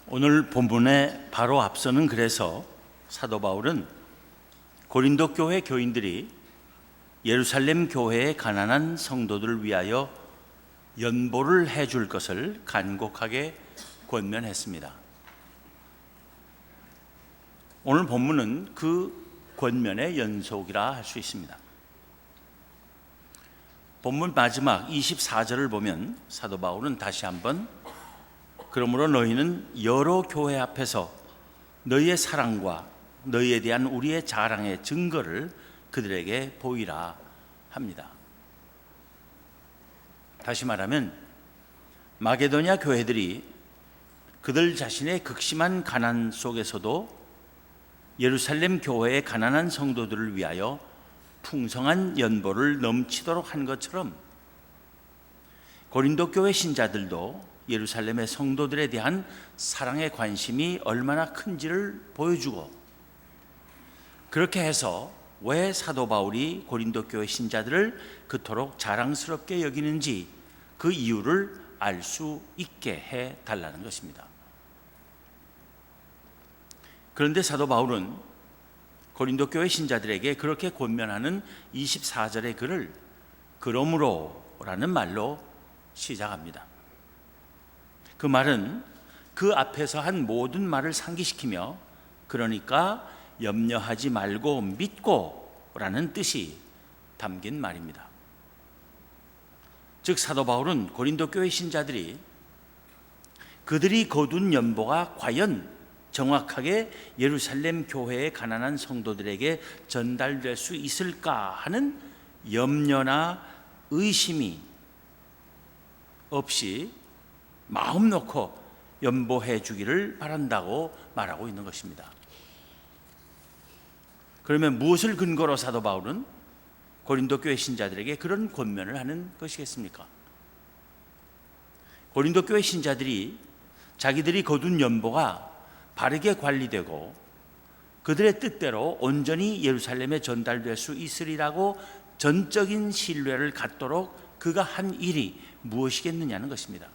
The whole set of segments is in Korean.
오늘 본문에 바로 앞서는 그래서 사도 바울은 고린도 교회 교인들이 예루살렘 교회의 가난한 성도들을 위하여 연보를 해줄 것을 간곡하게 권면했습니다. 오늘 본문은 그 권면의 연속이라 할 수 있습니다. 본문 마지막 24절을 보면 사도 바울은 다시 한번 그러므로 너희는 여러 교회 앞에서 너희의 사랑과 너희에 대한 우리의 자랑의 증거를 그들에게 보이라 합니다. 다시 말하면 마게도냐 교회들이 그들 자신의 극심한 가난 속에서도 예루살렘 교회의 가난한 성도들을 위하여 풍성한 연보를 넘치도록 한 것처럼 고린도 교회 신자들도 예루살렘의 성도들에 대한 사랑의 관심이 얼마나 큰지를 보여주고, 그렇게 해서 왜 사도 바울이 고린도 교회 신자들을 그토록 자랑스럽게 여기는지 그 이유를 알 수 있게 해 달라는 것입니다. 그런데 사도 바울은 고린도 교회 신자들에게 그렇게 권면하는 24절의 글을 그러므로라는 말로 시작합니다. 그 말은 그 앞에서 한 모든 말을 상기시키며, 그러니까 염려하지 말고 믿고 라는 뜻이 담긴 말입니다. 즉 사도 바울은 고린도 교회 신자들이 그들이 거둔 연보가 과연 정확하게 예루살렘 교회의 가난한 성도들에게 전달될 수 있을까 하는 염려나 의심이 없이 마음 놓고 연보해 주기를 바란다고 말하고 있는 것입니다. 그러면 무엇을 근거로 사도 바울은 고린도 교회 신자들에게 그런 권면을 하는 것이겠습니까? 고린도 교회 신자들이 자기들이 거둔 연보가 바르게 관리되고 그들의 뜻대로 온전히 예루살렘에 전달될 수 있으리라고 전적인 신뢰를 갖도록 그가 한 일이 무엇이겠느냐는 것입니다.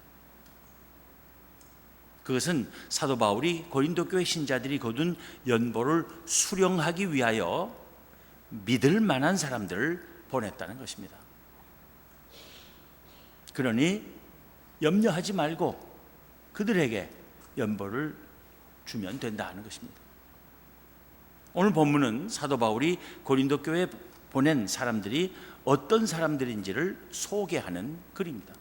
그것은 사도 바울이 고린도 교회 신자들이 거둔 연보를 수령하기 위하여 믿을 만한 사람들을 보냈다는 것입니다. 그러니 염려하지 말고 그들에게 연보를 주면 된다 하는 것입니다. 오늘 본문은 사도 바울이 고린도 교회에 보낸 사람들이 어떤 사람들인지를 소개하는 글입니다.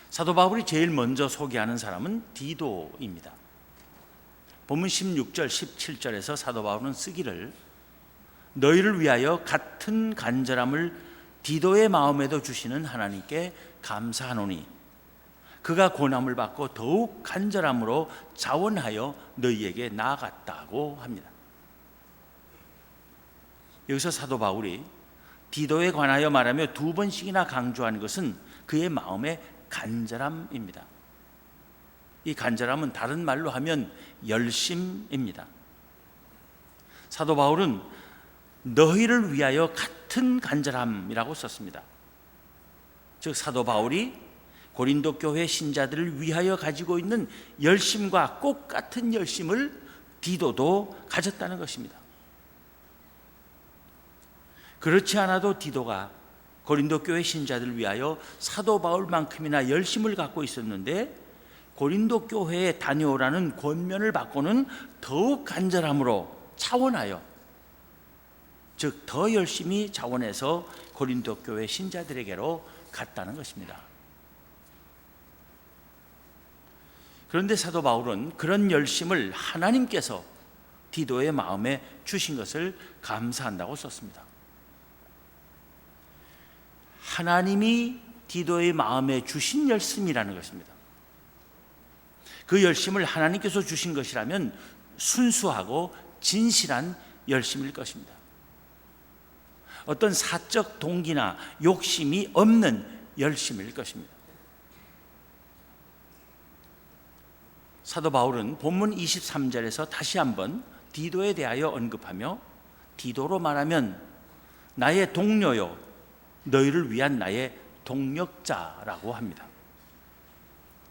사도 바울이 제일 먼저 소개하는 사람은 디도입니다. 본문 16절, 17절에서 사도 바울은 쓰기를 너희를 위하여 같은 간절함을 디도의 마음에도 주시는 하나님께 감사하노니 그가 고난을 받고 더욱 간절함으로 자원하여 너희에게 나아갔다고 합니다. 여기서 사도 바울이 디도에 관하여 말하며 두 번씩이나 강조한 것은 그의 마음의 간절함입니다. 이 간절함은 다른 말로 하면 열심입니다. 사도 바울은 너희를 위하여 같은 간절함이라고 썼습니다. 즉 사도 바울이 고린도 교회 신자들을 위하여 가지고 있는 열심과 똑같은 열심을 디도도 가졌다는 것입니다. 그렇지 않아도 디도가 고린도 교회 신자들을 위하여 사도 바울만큼이나 열심을 갖고 있었는데 고린도 교회에 다녀오라는 권면을 받고는 더욱 간절함으로 차원하여, 즉 더 열심히 차원해서 고린도 교회 신자들에게로 갔다는 것입니다. 그런데 사도 바울은 그런 열심을 하나님께서 디도의 마음에 주신 것을 감사한다고 썼습니다. 하나님이 디도의 마음에 주신 열심이라는 것입니다. 그 열심을 하나님께서 주신 것이라면 순수하고 진실한 열심일 것입니다. 어떤 사적 동기나 욕심이 없는 열심일 것입니다. 사도 바울은 본문 23절에서 다시 한번 디도에 대하여 언급하며 디도로 말하면 나의 동료요 너희를 위한 나의 동력자라고 합니다.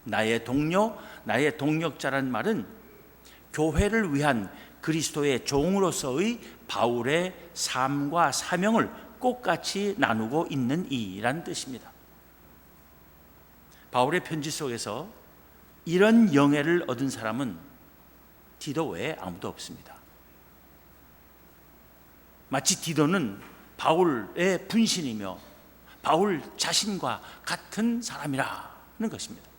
나의 동료, 나의 동역자란 말은 교회를 위한 그리스도의 종으로서의 바울의 삶과 사명을 똑같이 나누고 있는 이라는 뜻입니다. 바울의 편지 속에서 이런 영예를 얻은 사람은 디도 외에 아무도 없습니다. 마치 디도는 바울의 분신이며 바울 자신과 같은 사람이라는 것입니다.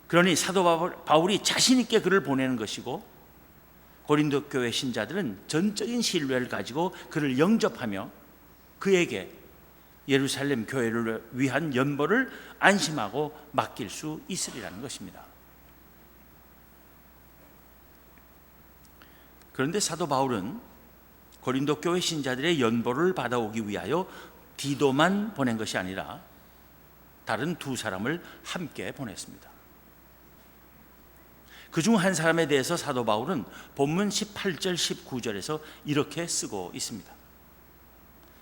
그러니 사도 바울이 자신 있게 그를 보내는 것이고 고린도 교회 신자들은 전적인 신뢰를 가지고 그를 영접하며 그에게 예루살렘 교회를 위한 연보를 안심하고 맡길 수 있으리라는 것입니다. 그런데 사도 바울은 고린도 교회 신자들의 연보를 받아오기 위하여 디도만 보낸 것이 아니라 다른 두 사람을 함께 보냈습니다. 그중 한 사람에 대해서 사도 바울은 본문 18절 19절에서 이렇게 쓰고 있습니다.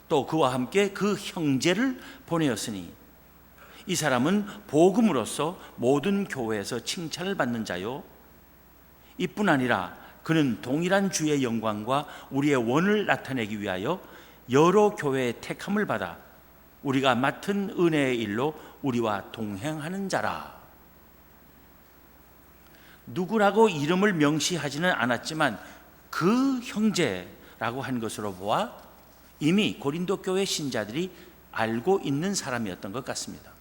또 그와 함께 그 형제를 보내었으니 이 사람은 복음으로써 모든 교회에서 칭찬을 받는 자요, 이뿐 아니라 그는 동일한 주의 영광과 우리의 원을 나타내기 위하여 여러 교회의 택함을 받아 우리가 맡은 은혜의 일로 우리와 동행하는 자라. 누구라고 이름을 명시하지는 않았지만 그 형제라고 한 것으로 보아 이미 고린도 교회 신자들이 알고 있는 사람이었던 것 같습니다.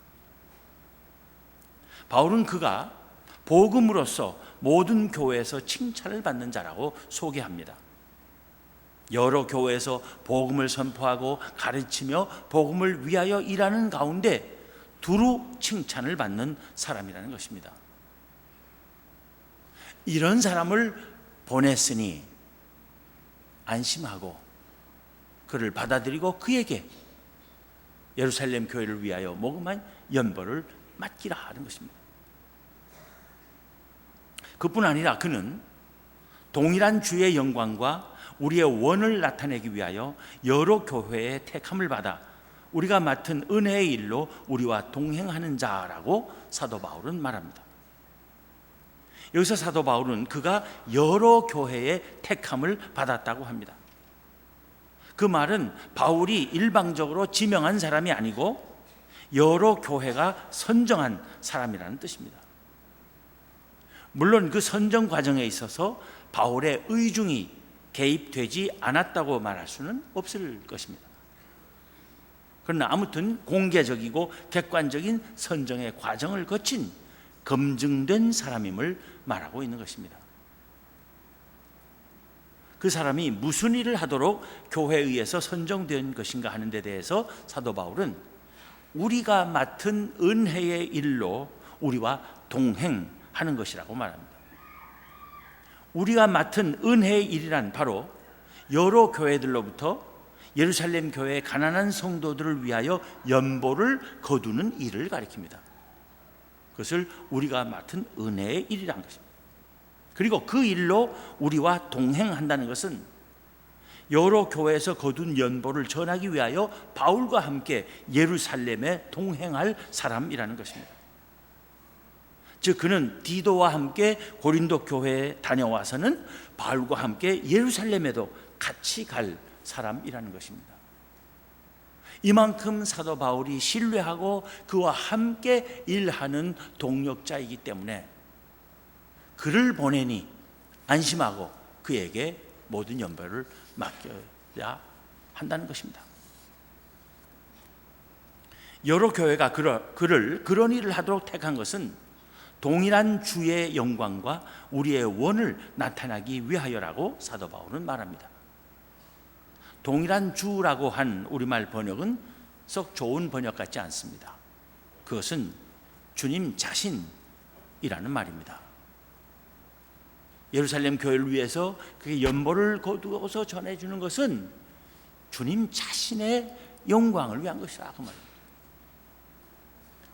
바울은 그가 복음으로써 모든 교회에서 칭찬을 받는 자라고 소개합니다. 여러 교회에서 복음을 선포하고 가르치며 복음을 위하여 일하는 가운데 두루 칭찬을 받는 사람이라는 것입니다. 이런 사람을 보냈으니 안심하고 그를 받아들이고 그에게 예루살렘 교회를 위하여 모금한 연보를 맡기라 하는 것입니다. 그뿐 아니라 그는 동일한 주의 영광과 우리의 원을 나타내기 위하여 여러 교회의 택함을 받아 우리가 맡은 은혜의 일로 우리와 동행하는 자라고 사도 바울은 말합니다. 여기서 사도 바울은 그가 여러 교회의 택함을 받았다고 합니다. 그 말은 바울이 일방적으로 지명한 사람이 아니고 여러 교회가 선정한 사람이라는 뜻입니다. 물론 그 선정 과정에 있어서 바울의 의중이 개입되지 않았다고 말할 수는 없을 것입니다. 그러나 아무튼 공개적이고 객관적인 선정의 과정을 거친 검증된 사람임을 말하고 있는 것입니다. 그 사람이 무슨 일을 하도록 교회에 의해서 선정된 것인가 하는 데 대해서 사도 바울은 우리가 맡은 은혜의 일로 우리와 동행하는 것이라고 말합니다. 우리가 맡은 은혜의 일이란 바로 여러 교회들로부터 예루살렘 교회의 가난한 성도들을 위하여 연보를 거두는 일을 가리킵니다. 그것을 우리가 맡은 은혜의 일이란 것입니다. 그리고 그 일로 우리와 동행한다는 것은 여러 교회에서 거둔 연보를 전하기 위하여 바울과 함께 예루살렘에 동행할 사람이라는 것입니다. 즉 그는 디도와 함께 고린도 교회에 다녀와서는 바울과 함께 예루살렘에도 같이 갈 사람이라는 것입니다. 이만큼 사도 바울이 신뢰하고 그와 함께 일하는 동역자이기 때문에 그를 보내니 안심하고 그에게 모든 연보를 맡겨야 한다는 것입니다. 여러 교회가 그를 그런 일을 하도록 택한 것은 동일한 주의 영광과 우리의 원을 나타나기 위하여라고 사도 바울은 말합니다. 동일한 주라고 한 우리말 번역은 썩 좋은 번역 같지 않습니다. 그것은 주님 자신이라는 말입니다. 예루살렘 교회를 위해서 그 연보를 거두어서 전해주는 것은 주님 자신의 영광을 위한 것이라 그 말입니다.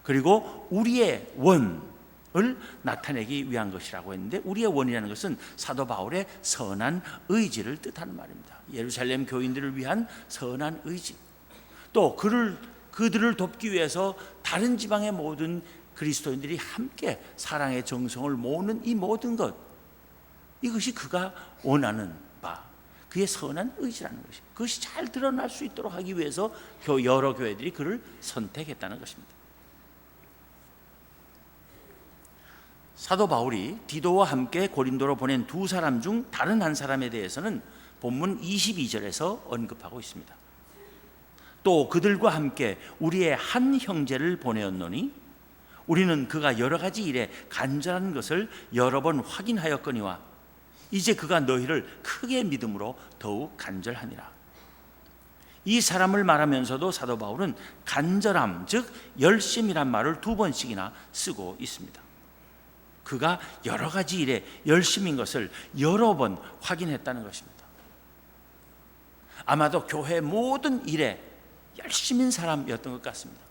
그리고 우리의 원을 나타내기 위한 것이라고 했는데 우리의 원이라는 것은 사도 바울의 선한 의지를 뜻하는 말입니다. 예루살렘 교인들을 위한 선한 의지, 또 그들을 돕기 위해서 다른 지방의 모든 그리스도인들이 함께 사랑의 정성을 모으는 이 모든 것, 이것이 그가 원하는 바, 그의 선한 의지라는 것이, 그것이 잘 드러날 수 있도록 하기 위해서 여러 교회들이 그를 선택했다는 것입니다. 사도 바울이 디도와 함께 고린도로 보낸 두 사람 중 다른 한 사람에 대해서는 본문 22절에서 언급하고 있습니다. 또 그들과 함께 우리의 한 형제를 보내었노니 우리는 그가 여러 가지 일에 간절한 것을 여러 번 확인하였거니와 이제 그가 너희를 크게 믿음으로 더욱 간절하니라. 이 사람을 말하면서도 사도 바울은 간절함, 즉 열심이란 말을 두 번씩이나 쓰고 있습니다. 그가 여러 가지 일에 열심인 것을 여러 번 확인했다는 것입니다. 아마도 교회 모든 일에 열심인 사람이었던 것 같습니다.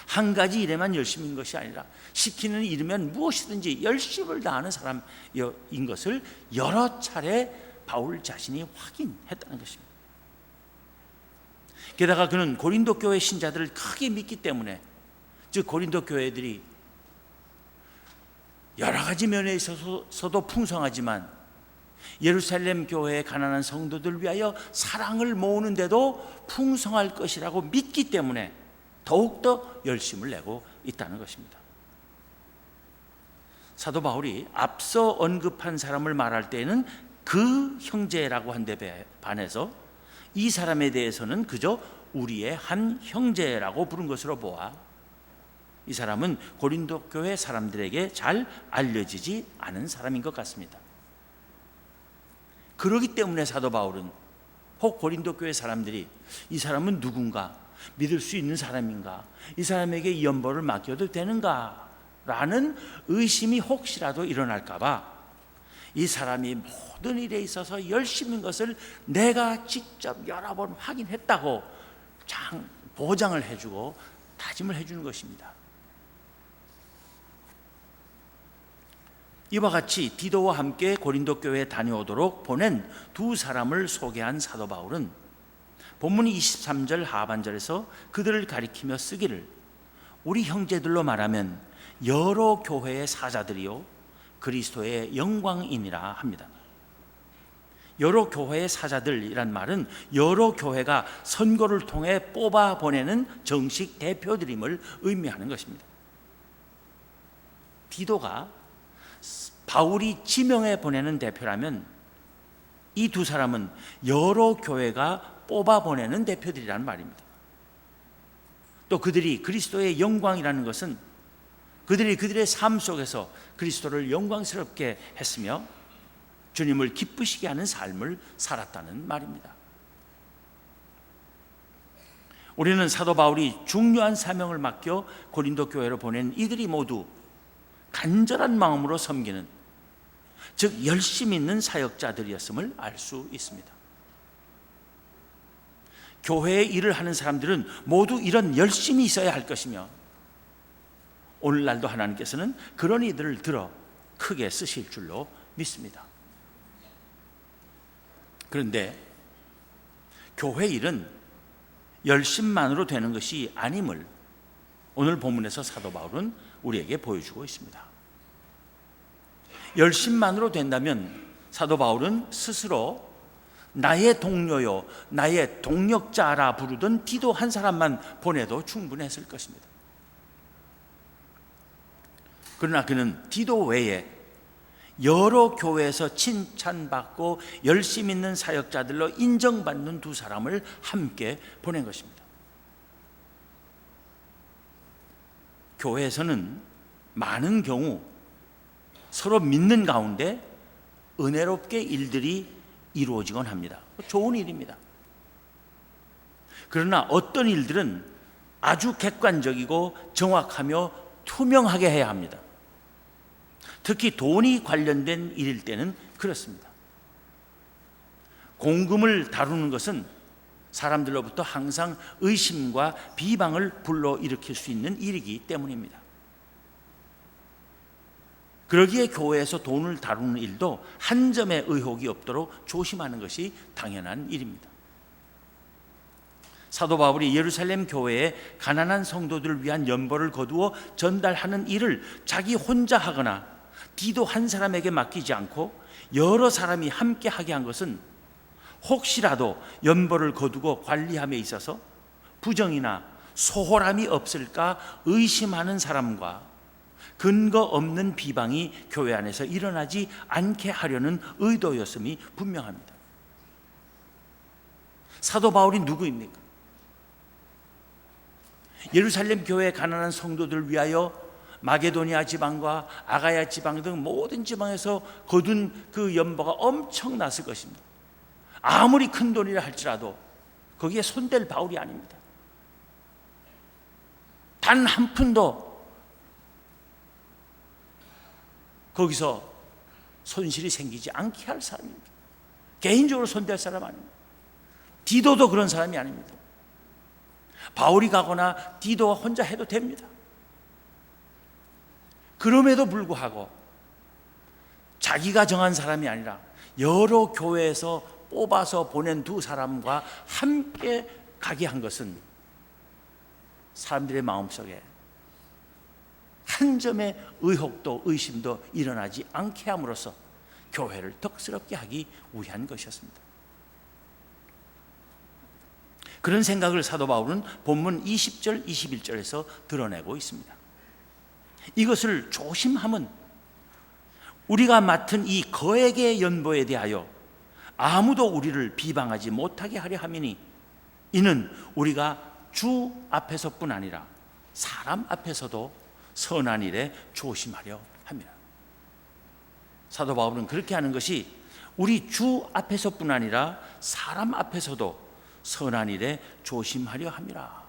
한 가지 일에만 열심인 것이 아니라 시키는 일이면 무엇이든지 열심을 다하는 사람인 것을 여러 차례 바울 자신이 확인했다는 것입니다. 게다가 그는 고린도 교회 신자들을 크게 믿기 때문에, 즉 고린도 교회들이 여러 가지 면에 있어서도 풍성하지만 예루살렘 교회의 가난한 성도들 위하여 사랑을 모으는데도 풍성할 것이라고 믿기 때문에 더욱더 열심을 내고 있다는 것입니다. 사도 바울이 앞서 언급한 사람을 말할 때에는 그 형제라고 한 데 반해서 이 사람에 대해서는 그저 우리의 한 형제라고 부른 것으로 보아 이 사람은 고린도 교회 사람들에게 잘 알려지지 않은 사람인 것 같습니다. 그렇기 때문에 사도 바울은 혹 고린도 교회 사람들이 이 사람은 누군가, 믿을 수 있는 사람인가, 이 사람에게 이 연보를 맡겨도 되는가 라는 의심이 혹시라도 일어날까 봐 이 사람이 모든 일에 있어서 열심인 것을 내가 직접 여러 번 확인했다고 보장을 해주고 다짐을 해주는 것입니다. 이와 같이 디도와 함께 고린도 교회에 다녀오도록 보낸 두 사람을 소개한 사도 바울은 본문 23절 하반절에서 그들을 가리키며 쓰기를 우리 형제들로 말하면 여러 교회의 사자들이요 그리스도의 영광이니라 합니다. 여러 교회의 사자들이란 말은 여러 교회가 선거를 통해 뽑아 보내는 정식 대표들임을 의미하는 것입니다. 디도가 바울이 지명해 보내는 대표라면 이 두 사람은 여러 교회가 뽑아 보내는 대표들이라는 말입니다. 또 그들이 그리스도의 영광이라는 것은 그들이 그들의 삶 속에서 그리스도를 영광스럽게 했으며 주님을 기쁘시게 하는 삶을 살았다는 말입니다. 우리는 사도 바울이 중요한 사명을 맡겨 고린도 교회로 보낸 이들이 모두 간절한 마음으로 섬기는, 즉 열심 있는 사역자들이었음을 알 수 있습니다. 교회의 일을 하는 사람들은 모두 이런 열심이 있어야 할 것이며 오늘날도 하나님께서는 그런 이들을 들어 크게 쓰실 줄로 믿습니다. 그런데 교회 일은 열심만으로 되는 것이 아님을 오늘 본문에서 사도 바울은 우리에게 보여주고 있습니다. 열심만으로 된다면 사도 바울은 스스로 나의 동료요, 나의 동력자라 부르던 디도 한 사람만 보내도 충분했을 것입니다. 그러나 그는 디도 외에 여러 교회에서 칭찬받고 열심 있는 사역자들로 인정받는 두 사람을 함께 보낸 것입니다. 교회에서는 많은 경우 서로 믿는 가운데 은혜롭게 일들이 이루어지곤 합니다. 좋은 일입니다. 그러나 어떤 일들은 아주 객관적이고 정확하며 투명하게 해야 합니다. 특히 돈이 관련된 일일 때는 그렇습니다. 공금을 다루는 것은 사람들로부터 항상 의심과 비방을 불러일으킬 수 있는 일이기 때문입니다. 그러기에 교회에서 돈을 다루는 일도 한 점의 의혹이 없도록 조심하는 것이 당연한 일입니다. 사도 바울이 예루살렘 교회에 가난한 성도들을 위한 연보를 거두어 전달하는 일을 자기 혼자 하거나 디도 한 사람에게 맡기지 않고 여러 사람이 함께 하게 한 것은 혹시라도 연보를 거두고 관리함에 있어서 부정이나 소홀함이 없을까 의심하는 사람과 근거 없는 비방이 교회 안에서 일어나지 않게 하려는 의도였음이 분명합니다. 사도 바울이 누구입니까? 예루살렘 교회의 가난한 성도들을 위하여 마게도니아 지방과 아가야 지방 등 모든 지방에서 거둔 그 연보가 엄청났을 것입니다. 아무리 큰 돈이라 할지라도 거기에 손댈 바울이 아닙니다. 단 한 푼도 거기서 손실이 생기지 않게 할 사람입니다. 개인적으로 손댈 사람 아닙니다. 디도도 그런 사람이 아닙니다. 바울이 가거나 디도가 혼자 해도 됩니다. 그럼에도 불구하고 자기가 정한 사람이 아니라 여러 교회에서 뽑아서 보낸 두 사람과 함께 가게 한 것은 사람들의 마음속에 한 점의 의혹도 의심도 일어나지 않게 함으로써 교회를 덕스럽게 하기 위한 것이었습니다. 그런 생각을 사도 바울은 본문 20절, 21절에서 드러내고 있습니다. 이것을 조심함은 우리가 맡은 이 거액의 연보에 대하여 아무도 우리를 비방하지 못하게 하려 함이니 이는 우리가 주 앞에서뿐 아니라 사람 앞에서도 선한 일에 조심하려 합니다. 사도 바울은 그렇게 하는 것이 우리 주 앞에서뿐 아니라 사람 앞에서도 선한 일에 조심하려 함이라.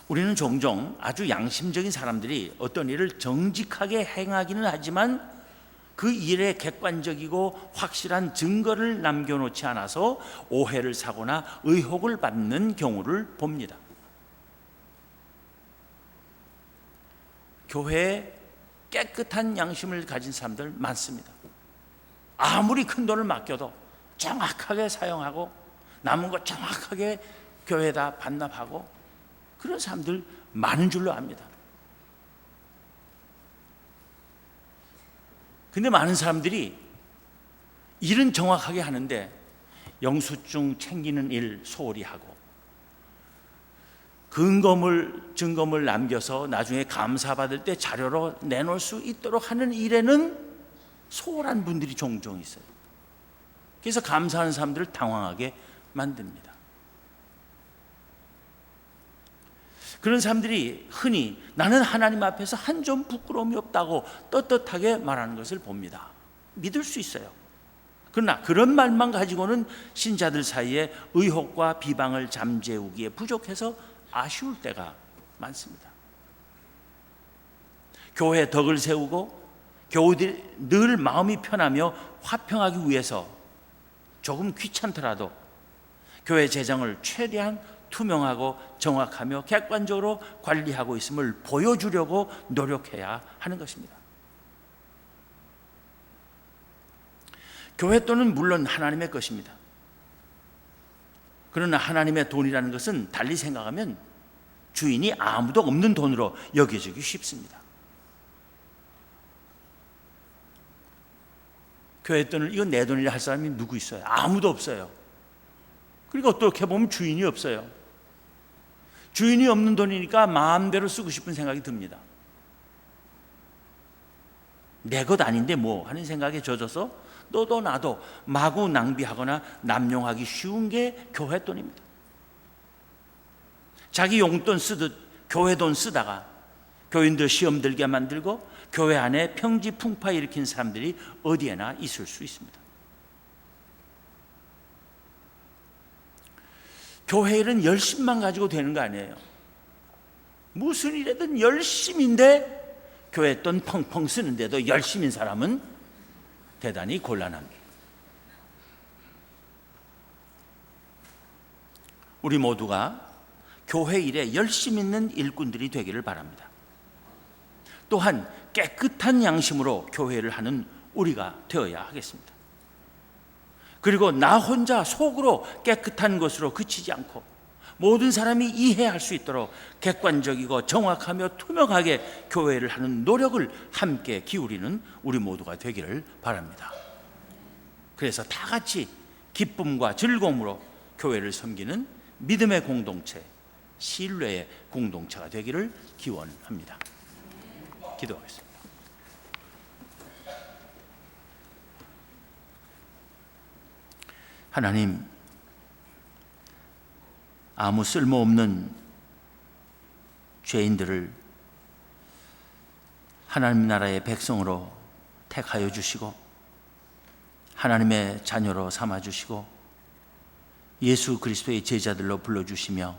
우리는 종종 아주 양심적인 사람들이 어떤 일을 정직하게 행하기는 하지만 그 일에 객관적이고 확실한 증거를 남겨놓지 않아서 오해를 사거나 의혹을 받는 경우를 봅니다. 교회에 깨끗한 양심을 가진 사람들 많습니다. 아무리 큰 돈을 맡겨도 정확하게 사용하고 남은 거 정확하게 교회에다 반납하고 그런 사람들 많은 줄로 압니다. 근데 많은 사람들이 일은 정확하게 하는데 영수증 챙기는 일 소홀히 하고 증거물 남겨서 나중에 감사받을 때 자료로 내놓을 수 있도록 하는 일에는 소홀한 분들이 종종 있어요. 그래서 감사하는 사람들을 당황하게 만듭니다. 그런 사람들이 흔히 나는 하나님 앞에서 한 점 부끄러움이 없다고 떳떳하게 말하는 것을 봅니다. 믿을 수 있어요. 그러나 그런 말만 가지고는 신자들 사이에 의혹과 비방을 잠재우기에 부족해서 아쉬울 때가 많습니다. 교회에 덕을 세우고 교우들이 늘 마음이 편하며 화평하기 위해서 조금 귀찮더라도 교회 재정을 최대한 투명하고 정확하며 객관적으로 관리하고 있음을 보여주려고 노력해야 하는 것입니다. 교회 돈은 물론 하나님의 것입니다. 그러나 하나님의 돈이라는 것은 달리 생각하면 주인이 아무도 없는 돈으로 여겨지기 쉽습니다. 교회 돈을 이건 내 돈이라 할 사람이 누구 있어요? 아무도 없어요. 그러니까 어떻게 보면 주인이 없어요. 주인이 없는 돈이니까 마음대로 쓰고 싶은 생각이 듭니다. 내 것 아닌데 뭐 하는 생각에 젖어서 너도 나도 마구 낭비하거나 남용하기 쉬운 게 교회 돈입니다. 자기 용돈 쓰듯 교회 돈 쓰다가 교인들 시험 들게 만들고 교회 안에 평지풍파 일으킨 사람들이 어디에나 있을 수 있습니다. 교회 일은 열심만 가지고 되는 거 아니에요. 무슨 일이든 열심인데 교회 돈 펑펑 쓰는데도 열심인 사람은 대단히 곤란합니다. 우리 모두가 교회 일에 열심 있는 일꾼들이 되기를 바랍니다. 또한 깨끗한 양심으로 교회를 하는 우리가 되어야 하겠습니다. 그리고 나 혼자 속으로 깨끗한 것으로 그치지 않고 모든 사람이 이해할 수 있도록 객관적이고 정확하며 투명하게 교회를 하는 노력을 함께 기울이는 우리 모두가 되기를 바랍니다. 그래서 다 같이 기쁨과 즐거움으로 교회를 섬기는 믿음의 공동체, 신뢰의 공동체가 되기를 기원합니다. 기도하겠습니다. 하나님, 아무 쓸모없는 죄인들을 하나님 나라의 백성으로 택하여 주시고 하나님의 자녀로 삼아주시고 예수 그리스도의 제자들로 불러주시며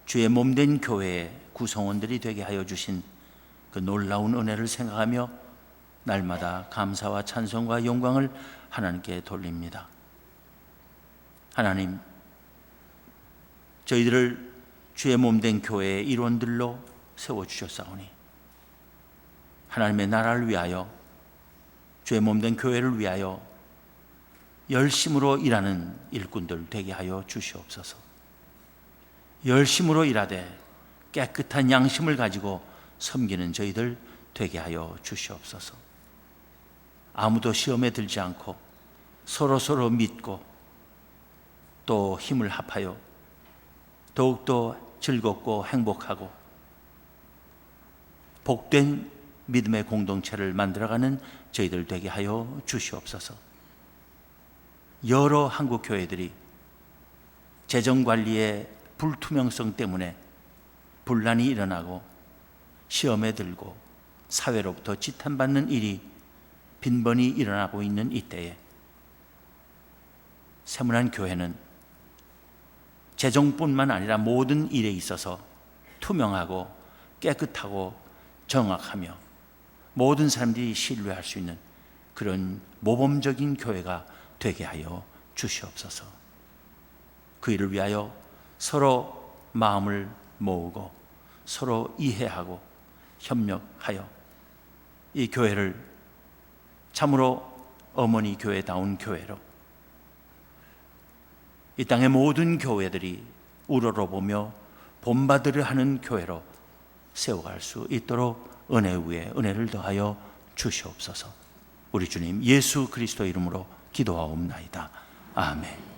주의 몸된 교회의 구성원들이 되게 하여 주신 그 놀라운 은혜를 생각하며 날마다 감사와 찬송과 영광을 하나님께 돌립니다. 하나님, 저희들을 주의 몸된 교회의 일원들로 세워주셨사오니 하나님의 나라를 위하여 주의 몸된 교회를 위하여 열심으로 일하는 일꾼들 되게 하여 주시옵소서. 열심으로 일하되 깨끗한 양심을 가지고 섬기는 저희들 되게 하여 주시옵소서. 아무도 시험에 들지 않고 서로 믿고 또 힘을 합하여 더욱더 즐겁고 행복하고 복된 믿음의 공동체를 만들어가는 저희들 되게 하여 주시옵소서. 여러 한국 교회들이 재정관리의 불투명성 때문에 분란이 일어나고 시험에 들고 사회로부터 지탄받는 일이 빈번히 일어나고 있는 이때에 세문안 교회는 재정뿐만 아니라 모든 일에 있어서 투명하고 깨끗하고 정확하며 모든 사람들이 신뢰할 수 있는 그런 모범적인 교회가 되게 하여 주시옵소서. 그 일을 위하여 서로 마음을 모으고 서로 이해하고 협력하여 이 교회를 참으로 어머니 교회다운 교회로 이 땅의 모든 교회들이 우러러보며 본받으려 하는 교회로 세워갈 수 있도록 은혜 위에 은혜를 더하여 주시옵소서. 우리 주님 예수 그리스도 이름으로 기도하옵나이다. 아멘.